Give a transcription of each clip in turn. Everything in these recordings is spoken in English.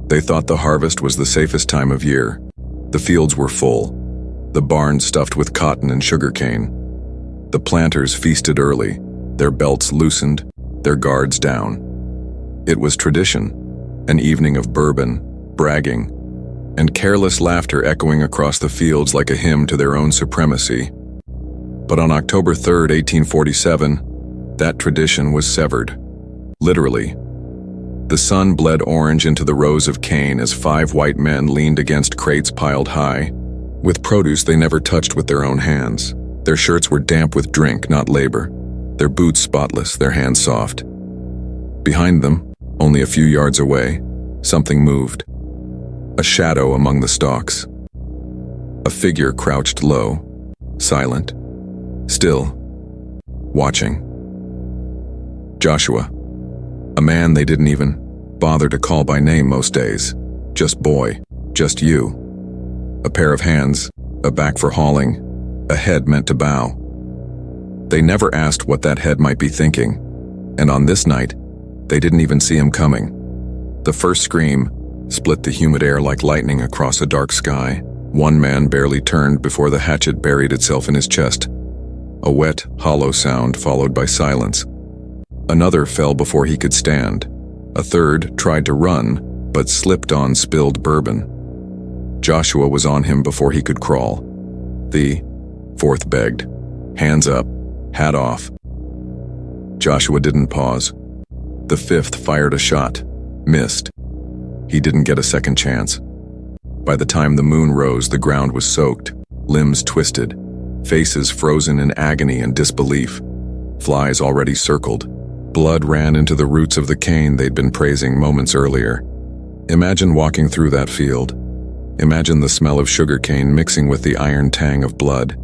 They thought the harvest was the safest time of year. The fields were full, the barns stuffed with cotton and sugarcane. The planters feasted early, their belts loosened, their guards down. It was tradition, an evening of bourbon, bragging, and careless laughter echoing across the fields like a hymn to their own supremacy. But on October 3rd, 1847, that tradition was severed. Literally. The sun bled orange into the rows of cane as 5 white men leaned against crates piled high, with produce they never touched with their own hands. Their shirts were damp with drink, not labor. Their boots spotless, their hands soft. Behind them, only a few yards away, something moved. A shadow among the stalks. A figure crouched low, silent, still, watching. Joshua. A man they didn't even bother to call by name most days. Just boy, just you. A pair of hands, a back for hauling, a head meant to bow. They never asked what that head might be thinking, and on this night, they didn't even see him coming. The first scream split the humid air like lightning across a dark sky. One man barely turned before the hatchet buried itself in his chest. A wet, hollow sound followed by silence. Another fell before he could stand. A third tried to run, but slipped on spilled bourbon. Joshua was on him before he could crawl. The fourth begged, hands up, hat off. Joshua didn't pause. The fifth fired a shot, missed. He didn't get a second chance. By the time the moon rose, the ground was soaked, limbs twisted, faces frozen in agony and disbelief. Flies already circled. Blood ran into the roots of the cane they'd been praising moments earlier. Imagine walking through that field. Imagine the smell of sugarcane mixing with the iron tang of blood.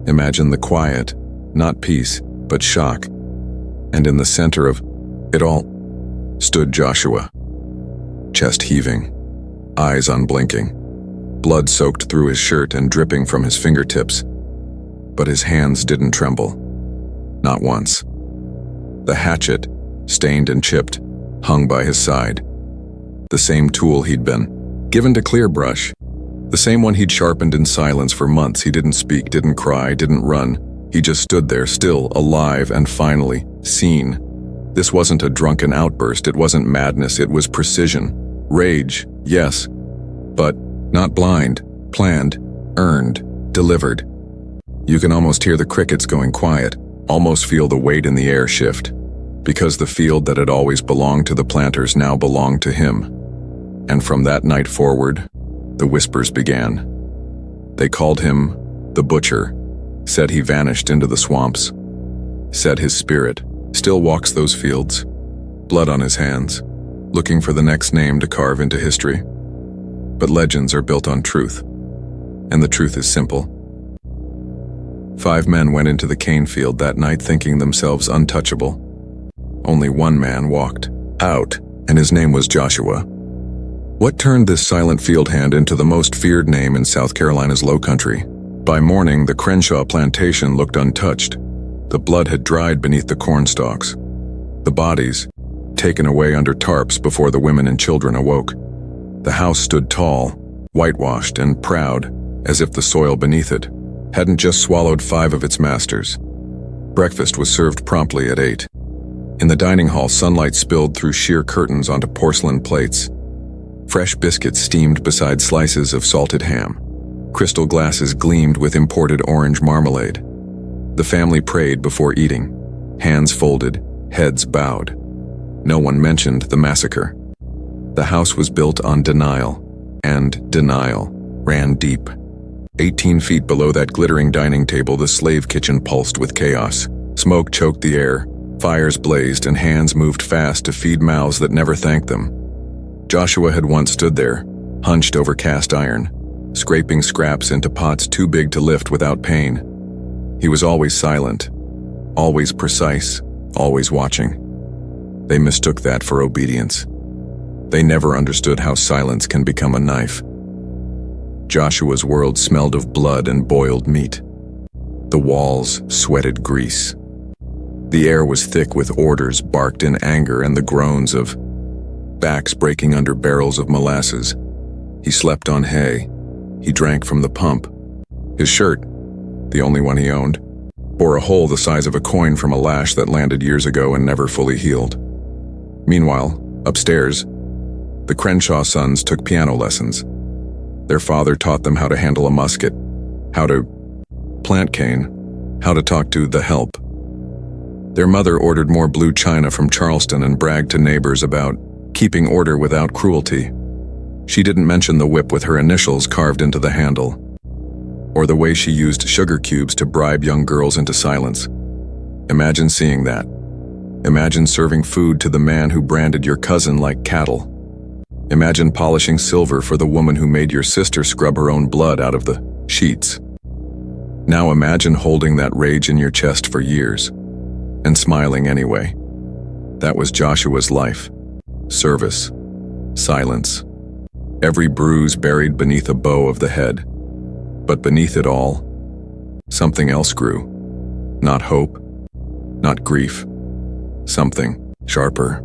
Imagine the quiet, not peace, but shock. And in the center of it all stood Joshua. Chest heaving, eyes unblinking, blood soaked through his shirt and dripping from his fingertips. But his hands didn't tremble. Not once. The hatchet, stained and chipped, hung by his side. The same tool he'd been given to clear brush. The same one he'd sharpened in silence for months. He didn't speak, didn't cry, didn't run. He just stood there, still, alive, and finally, seen. This wasn't a drunken outburst, it wasn't madness, it was precision. Rage, yes, but not blind, planned, earned, delivered. You can almost hear the crickets going quiet, almost feel the weight in the air shift. Because the field that had always belonged to the planters now belonged to him. And from that night forward, the whispers began. They called him the Butcher, said he vanished into the swamps, said his spirit still walks those fields, blood on his hands, looking for the next name to carve into history. But legends are built on truth, and the truth is simple. 5 men went into the cane field that night thinking themselves untouchable. Only one man walked out, and his name was Joshua. What turned this silent field hand into the most feared name in South Carolina's low country? By morning, the Crenshaw plantation looked untouched. The blood had dried beneath the corn stalks. The bodies, taken away under tarps before the women and children awoke. The house stood tall, whitewashed and proud, as if the soil beneath it hadn't just swallowed 5 of its masters. Breakfast was served promptly at 8. In the dining hall, sunlight spilled through sheer curtains onto porcelain plates. Fresh biscuits steamed beside slices of salted ham. Crystal glasses gleamed with imported orange marmalade. The family prayed before eating, hands folded, heads bowed. No one mentioned the massacre. The house was built on denial, and denial ran deep. 18 feet below that glittering dining table, the slave kitchen pulsed with chaos. Smoke choked the air, fires blazed, and hands moved fast to feed mouths that never thanked them. Joshua had once stood there, hunched over cast iron, scraping scraps into pots too big to lift without pain. He was always silent, always precise, always watching. They mistook that for obedience. They never understood how silence can become a knife. Joshua's world smelled of blood and boiled meat. The walls sweated grease. The air was thick with orders barked in anger and the groans of backs breaking under barrels of molasses. He slept on hay. He drank from the pump. His shirt, the only one he owned, bore a hole the size of a coin from a lash that landed years ago and never fully healed. Meanwhile, upstairs, the Crenshaw sons took piano lessons. Their father taught them how to handle a musket, how to plant cane, how to talk to the help. Their mother ordered more blue china from Charleston and bragged to neighbors about keeping order without cruelty. She didn't mention the whip with her initials carved into the handle, or the way she used sugar cubes to bribe young girls into silence. Imagine seeing that. Imagine serving food to the man who branded your cousin like cattle. Imagine polishing silver for the woman who made your sister scrub her own blood out of the sheets. Now imagine holding that rage in your chest for years, and smiling anyway. That was Joshua's life. Service. Silence. Every bruise buried beneath a bow of the head. But beneath it all, something else grew. Not hope, not grief. Something sharper.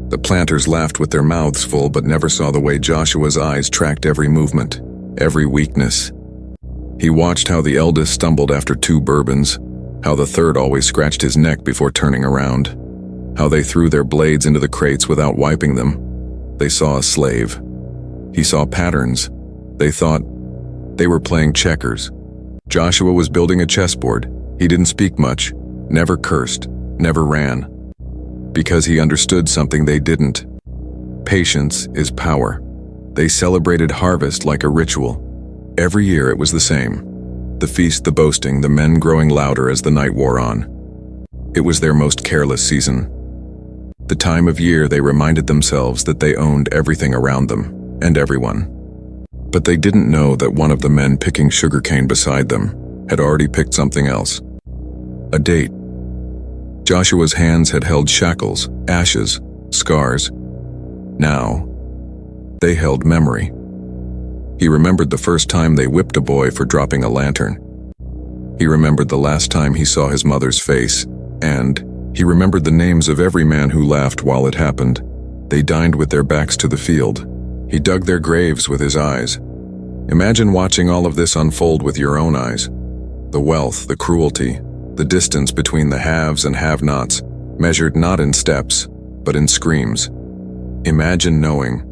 The planters laughed with their mouths full but never saw the way Joshua's eyes tracked every movement, every weakness. He watched how the eldest stumbled after 2 bourbons, how the third always scratched his neck before turning around, how they threw their blades into the crates without wiping them. They saw a slave. He saw patterns. They thought they were playing checkers. Joshua was building a chessboard. He didn't speak much, never cursed, never ran. Because he understood something they didn't. Patience is power. They celebrated harvest like a ritual. Every year it was the same. The feast, the boasting, the men growing louder as the night wore on. It was their most careless season. The time of year they reminded themselves that they owned everything around them, and everyone. But they didn't know that one of the men picking sugarcane beside them had already picked something else. A date. Joshua's hands had held shackles, ashes, scars. Now, they held memory. He remembered the first time they whipped a boy for dropping a lantern. He remembered the last time he saw his mother's face, and he remembered the names of every man who laughed while it happened. They dined with their backs to the field. He dug their graves with his eyes. Imagine watching all of this unfold with your own eyes. The wealth, the cruelty, the distance between the haves and have-nots, measured not in steps, but in screams. Imagine knowing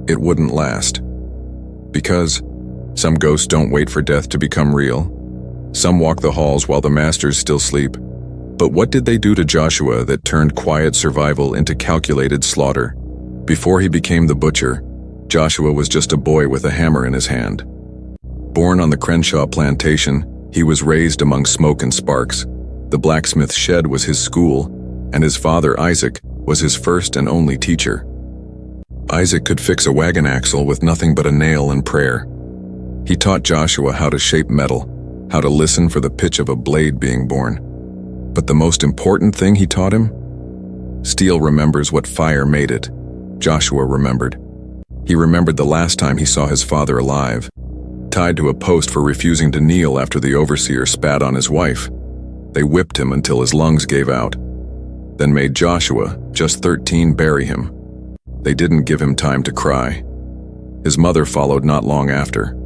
it wouldn't last. Because some ghosts don't wait for death to become real. Some walk the halls while the masters still sleep. But what did they do to Joshua that turned quiet survival into calculated slaughter? Before he became the butcher, Joshua was just a boy with a hammer in his hand. Born on the Crenshaw plantation, he was raised among smoke and sparks. The blacksmith shed was his school, and his father Isaac was his first and only teacher. Isaac could fix a wagon axle with nothing but a nail and prayer. He taught Joshua how to shape metal, how to listen for the pitch of a blade being born. But the most important thing he taught him? Steel remembers what fire made it. Joshua remembered. He remembered the last time he saw his father alive, tied to a post for refusing to kneel after the overseer spat on his wife. They whipped him until his lungs gave out, then made Joshua, just 13, bury him. They didn't give him time to cry. His mother followed not long after.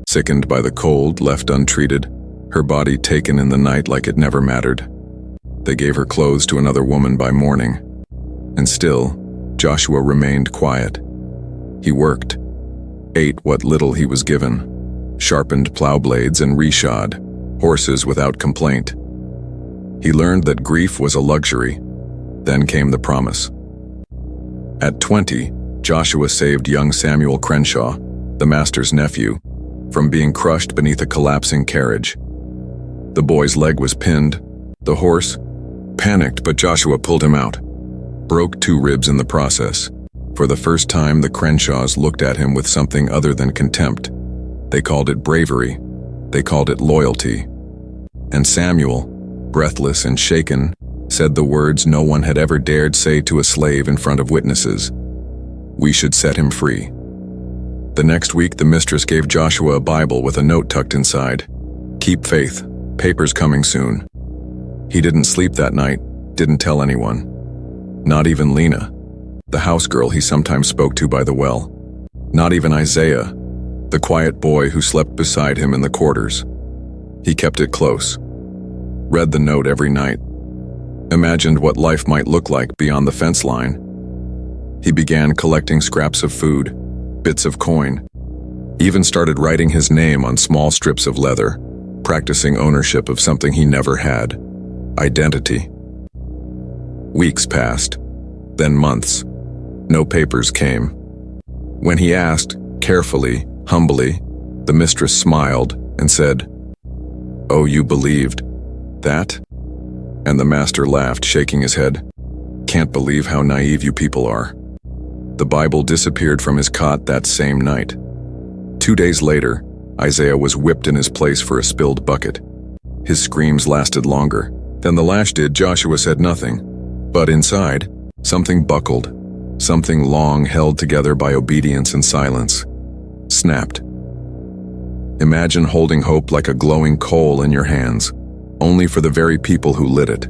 Sickened by the cold, left untreated, her body taken in the night like it never mattered. They gave her clothes to another woman by morning. And still, Joshua remained quiet. He worked, ate what little he was given, sharpened plow blades and reshod horses without complaint. He learned that grief was a luxury. Then came the promise. At 20, Joshua saved young Samuel Crenshaw, the master's nephew, from being crushed beneath a collapsing carriage. The boy's leg was pinned. The horse panicked, but Joshua pulled him out, broke 2 ribs in the process. For the first time, the Crenshaws looked at him with something other than contempt. They called it bravery. They called it loyalty. And Samuel, breathless and shaken, said the words no one had ever dared say to a slave in front of witnesses. We should set him free. The next week, the mistress gave Joshua a Bible with a note tucked inside. Keep faith. Papers coming soon. He didn't sleep that night, didn't tell anyone. Not even Lena. the house girl he sometimes spoke to by the well. Not even Isaiah, the quiet boy who slept beside him in the quarters. He kept it close, read the note every night, imagined what life might look like beyond the fence line. He began collecting scraps of food, bits of coin, even started writing his name on small strips of leather, practicing ownership of something he never had: identity. Weeks passed, then months. No papers came. When he asked, carefully, humbly, the mistress smiled and said, "Oh, you believed that?" And the master laughed, shaking his head. "Can't believe how naive you people are." The Bible disappeared from his cot that same night. 2 days later, Isaiah was whipped in his place for a spilled bucket. His screams lasted longer than the lash did. Joshua said nothing, but inside, something buckled, something long held together by obedience and silence, snapped. Imagine holding hope like a glowing coal in your hands, only for the very people who lit it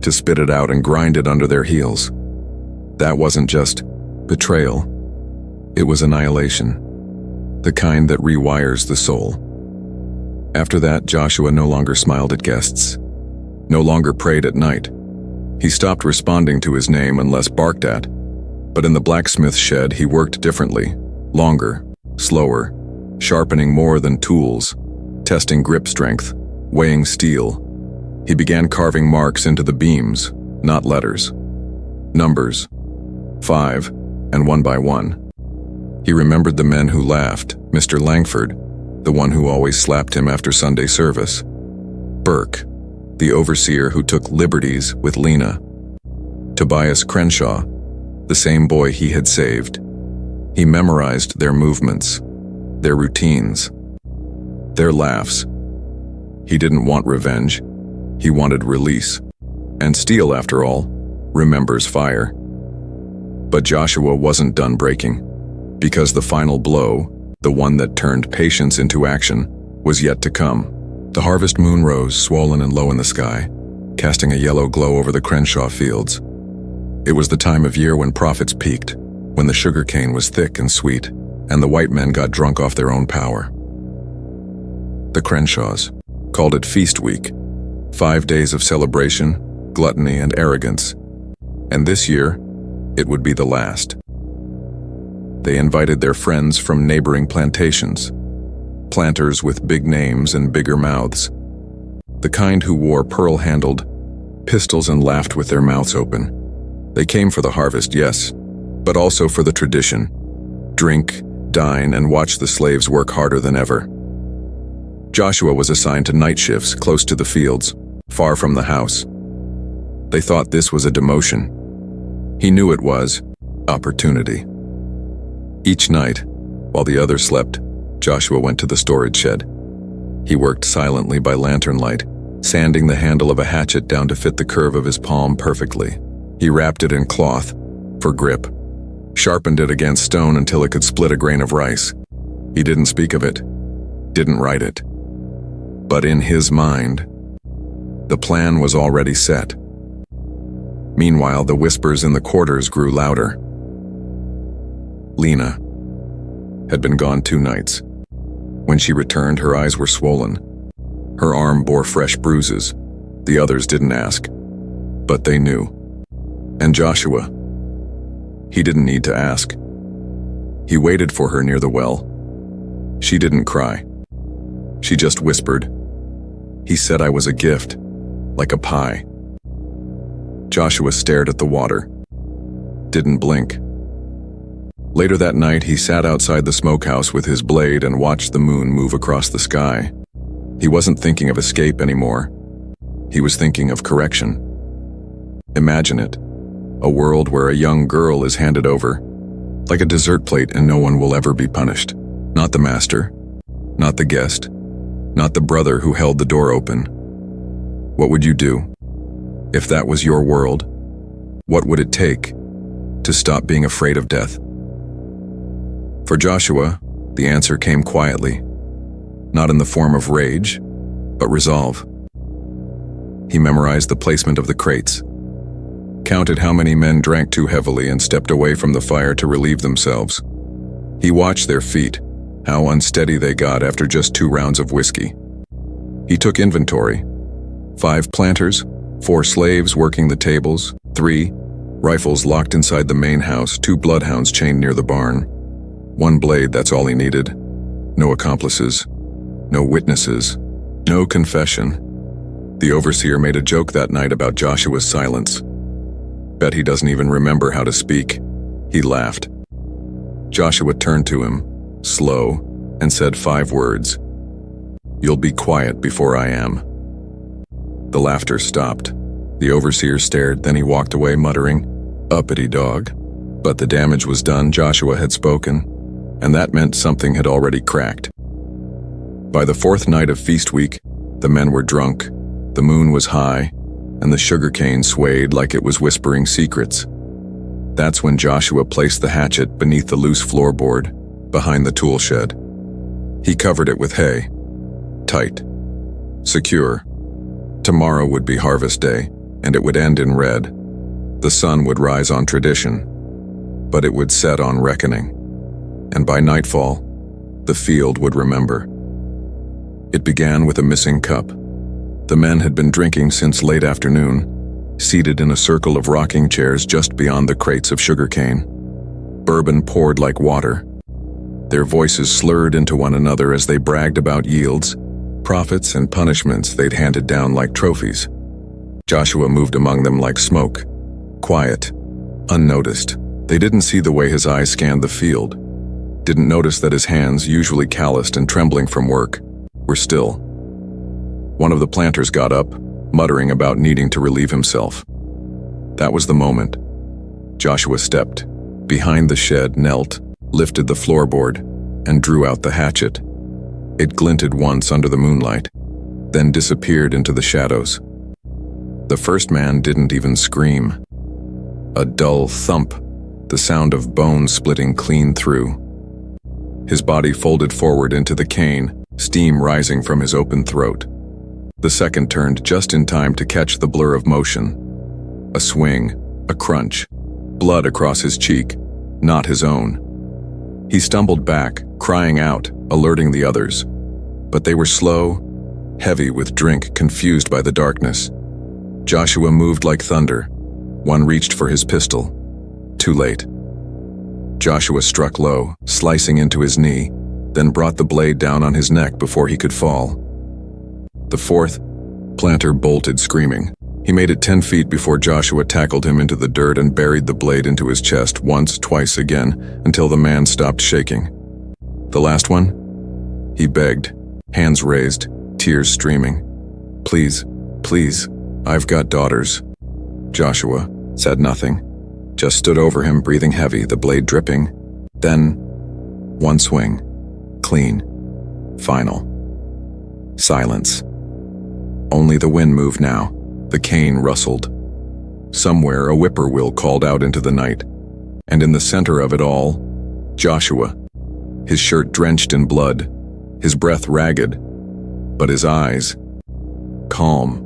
to spit it out and grind it under their heels. That wasn't just betrayal. It was annihilation, the kind that rewires the soul. After that, Joshua no longer smiled at guests, no longer prayed at night. He stopped responding to his name unless barked at. But in the blacksmith shed, he worked differently, longer, slower, sharpening more than tools, testing grip strength, weighing steel. He began carving marks into the beams, not letters. Numbers, 5, and 1 by 1. He remembered the men who laughed, Mr. Langford, the one who always slapped him after Sunday service, Burke, the overseer who took liberties with Lena, Tobias Crenshaw, the same boy he had saved. He memorized their movements, their routines, their laughs. He didn't want revenge. He wanted release. And steel, after all, remembers fire. But Joshua wasn't done breaking, because the final blow, the one that turned patience into action, was yet to come. The harvest moon rose, swollen and low in the sky, casting a yellow glow over the Crenshaw fields. It was the time of year when profits peaked, when the sugar cane was thick and sweet, and the white men got drunk off their own power. The Crenshaws called it Feast Week, 5 days of celebration, gluttony, and arrogance. And this year, it would be the last. They invited their friends from neighboring plantations, planters with big names and bigger mouths, the kind who wore pearl-handled pistols and laughed with their mouths open. They came for the harvest, yes, but also for the tradition. Drink, dine, and watch the slaves work harder than ever. Joshua was assigned to night shifts close to the fields, far from the house. They thought this was a demotion. He knew it was opportunity. Each night, while the others slept, Joshua went to the storage shed. He worked silently by lantern light, sanding the handle of a hatchet down to fit the curve of his palm perfectly. He wrapped it in cloth for grip, sharpened it against stone until it could split a grain of rice. He didn't speak of it, didn't write it. But in his mind, the plan was already set. Meanwhile, the whispers in the quarters grew louder. Lena had been gone 2 nights. When she returned, her eyes were swollen. Her arm bore fresh bruises. The others didn't ask, but they knew. And Joshua, he didn't need to ask. He waited for her near the well. She didn't cry. She just whispered, "He said I was a gift, like a pie." Joshua stared at the water, didn't blink. Later that night, he sat outside the smokehouse with his blade and watched the moon move across the sky. He wasn't thinking of escape anymore. He was thinking of correction. Imagine it, a world where a young girl is handed over, like a dessert plate, and no one will ever be punished. Not the master, not the guest, not the brother who held the door open. What would you do? If that was your world, what would it take to stop being afraid of death? For Joshua, the answer came quietly, not in the form of rage, but resolve. He memorized the placement of the crates, counted how many men drank too heavily and stepped away from the fire to relieve themselves. He watched their feet, how unsteady they got after just 2 rounds of whiskey. He took inventory. 5 planters, 4 slaves working the tables, 3 rifles locked inside the main house, 2 bloodhounds chained near the barn. 1 blade, that's all he needed. No accomplices, no witnesses, no confession. The overseer made a joke that night about Joshua's silence. Bet he doesn't even remember how to speak. He laughed. Joshua turned to him, slow, and said 5 words. "You'll be quiet before I am." The laughter stopped. The overseer stared, then he walked away muttering, "Uppity dog." But the damage was done. Joshua had spoken, and that meant something had already cracked. By the 4th night of feast week, the men were drunk, the moon was high, and the sugarcane swayed like it was whispering secrets. That's when Joshua placed the hatchet beneath the loose floorboard, behind the tool shed. He covered it with hay. Tight. Secure. Tomorrow would be harvest day, and it would end in red. The sun would rise on tradition, but it would set on reckoning. And by nightfall, the field would remember. It began with a missing cup. The men had been drinking since late afternoon, seated in a circle of rocking chairs just beyond the crates of sugarcane. Bourbon poured like water. Their voices slurred into one another as they bragged about yields, profits, and punishments they'd handed down like trophies. Joshua moved among them like smoke, quiet, unnoticed. They didn't see the way his eyes scanned the field, didn't notice that his hands, usually calloused and trembling from work, were still. One of the planters got up, muttering about needing to relieve himself. That was the moment. Joshua stepped, behind the shed, knelt, lifted the floorboard, and drew out the hatchet. It glinted once under the moonlight, then disappeared into the shadows. The first man didn't even scream. A dull thump, the sound of bones splitting clean through. His body folded forward into the cane, steam rising from his open throat. The second turned just in time to catch the blur of motion. A swing, a crunch, blood across his cheek, not his own. He stumbled back, crying out, alerting the others. But they were slow, heavy with drink, confused by the darkness. Joshua moved like thunder. One reached for his pistol. Too late. Joshua struck low, slicing into his knee, then brought the blade down on his neck before he could fall. The 4th planter bolted, screaming. He made it 10 feet before Joshua tackled him into the dirt and buried the blade into his chest once, twice again, until the man stopped shaking. The last one? He begged, hands raised, tears streaming. "Please, please, I've got daughters." Joshua said nothing, just stood over him, breathing heavy, the blade dripping. Then, one swing. Clean. Final. Silence. Only the wind moved now. The cane rustled. Somewhere a whippoorwill called out into the night. And in the center of it all, Joshua, his shirt drenched in blood, his breath ragged, but his eyes calm.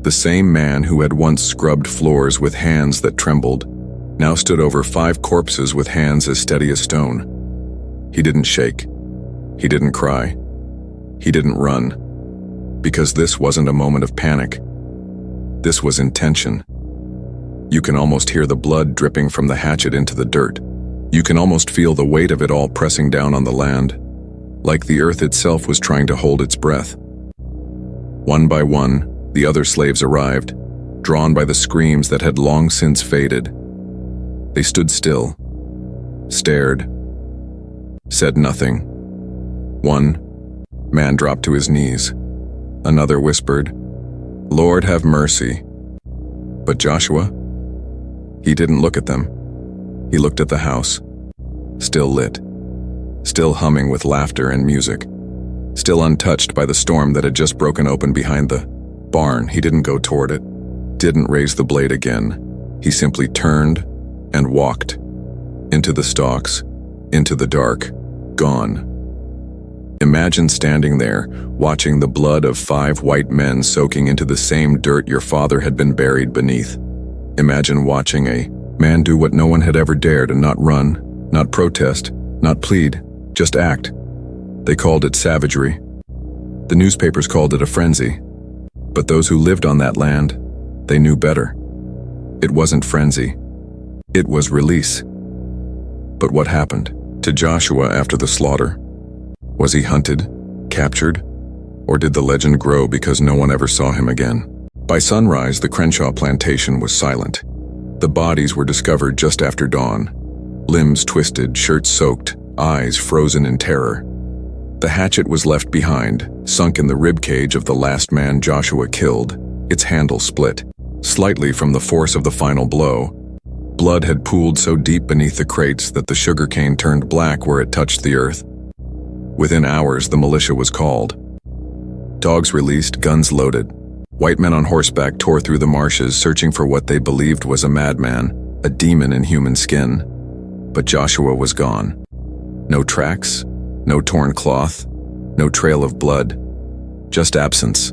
The same man who had once scrubbed floors with hands that trembled now stood over 5 corpses with hands as steady as stone. He didn't shake. He didn't cry. He didn't run. Because this wasn't a moment of panic. This was intention. You can almost hear the blood dripping from the hatchet into the dirt. You can almost feel the weight of it all pressing down on the land, like the earth itself was trying to hold its breath. One by one, the other slaves arrived, drawn by the screams that had long since faded. They stood still, stared, said nothing. One man dropped to his knees. Another whispered, "Lord, have mercy." But Joshua? He didn't look at them. He looked at the house, still lit, still humming with laughter and music, still untouched by the storm that had just broken open behind the barn. He didn't go toward it, didn't raise the blade again. He simply turned and walked into the stalks, into the dark, gone. Imagine standing there, watching the blood of 5 white men soaking into the same dirt your father had been buried beneath. Imagine watching a man do what no one had ever dared and not run, not protest, not plead, just act. They called it savagery. The newspapers called it a frenzy. But those who lived on that land, they knew better. It wasn't frenzy. It was release. But what happened to Joshua after the slaughter? Was he hunted, captured, or did the legend grow because no one ever saw him again? By sunrise, the Crenshaw plantation was silent. The bodies were discovered just after dawn. Limbs twisted, shirts soaked, eyes frozen in terror. The hatchet was left behind, sunk in the ribcage of the last man Joshua killed, its handle split, slightly from the force of the final blow. Blood had pooled so deep beneath the crates that the sugarcane turned black where it touched the earth. Within hours, the militia was called. Dogs released, guns loaded. White men on horseback tore through the marshes, searching for what they believed was a madman, a demon in human skin. But Joshua was gone. No tracks, no torn cloth, no trail of blood, just absence.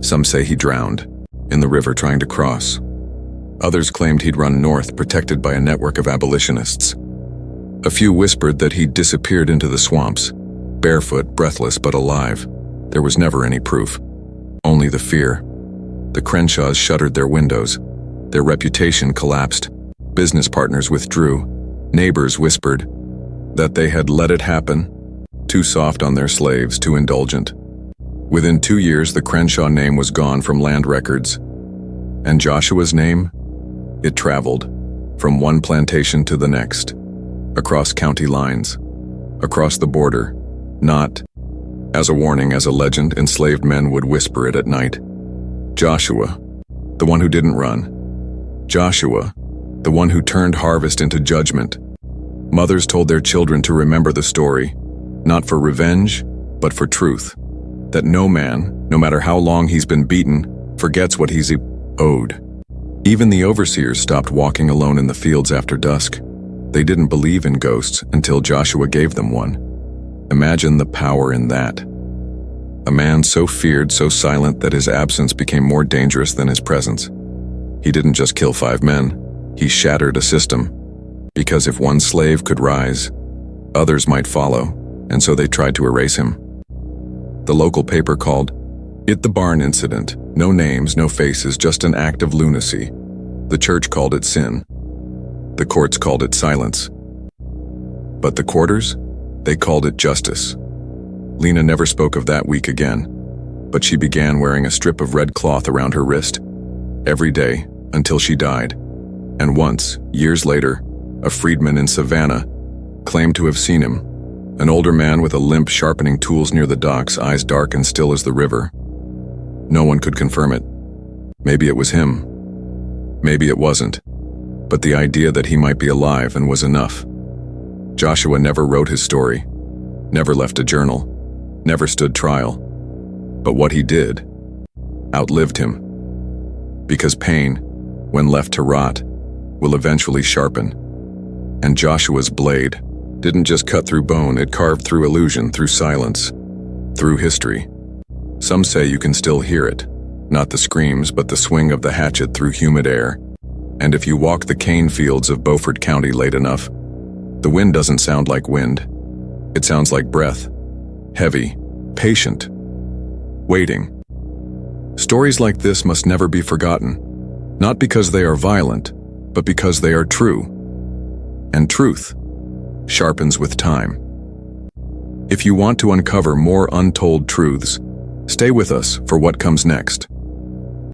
Some say he drowned in the river trying to cross. Others claimed he'd run north, protected by a network of abolitionists. A few whispered that he'd disappeared into the swamps, barefoot, breathless, but alive. There was never any proof. Only the fear. The Crenshaws shuttered their windows. Their reputation collapsed. Business partners withdrew. Neighbors whispered that they had let it happen. Too soft on their slaves, too indulgent. Within 2 years, the Crenshaw name was gone from land records. And Joshua's name? It traveled from one plantation to the next, across county lines, across the border, not as a warning, as a legend. Enslaved men would whisper it at night. Joshua, the one who didn't run. Joshua, the one who turned harvest into judgment. Mothers told their children to remember the story, not for revenge, but for truth. That no man, no matter how long he's been beaten, forgets what he's owed. Even the overseers stopped walking alone in the fields after dusk. They didn't believe in ghosts until Joshua gave them one. Imagine the power in that. A man so feared, so silent that his absence became more dangerous than his presence. He didn't just kill 5 men, he shattered a system. Because if one slave could rise, others might follow, and so they tried to erase him. The local paper called it the Barn Incident. No names, no faces, just an act of lunacy. The church called it sin. The courts called it silence. But the quarters? They called it justice. Lena never spoke of that week again, but she began wearing a strip of red cloth around her wrist every day until she died. And once, years later, a freedman in Savannah claimed to have seen him, an older man with a limp sharpening tools near the docks, eyes dark and still as the river. No one could confirm it. Maybe it was him. Maybe it wasn't. But the idea that he might be alive and was enough. Joshua never wrote his story, never left a journal, never stood trial. But what he did outlived him. Because pain, when left to rot, will eventually sharpen. And Joshua's blade didn't just cut through bone, it carved through illusion, through silence, through history. Some say you can still hear it, not the screams, but the swing of the hatchet through humid air. And if you walk the cane fields of Beaufort County late enough, the wind doesn't sound like wind. It sounds like breath, heavy, patient, waiting. Stories like this must never be forgotten, not because they are violent, but because they are true. And truth sharpens with time. If you want to uncover more untold truths, stay with us for what comes next.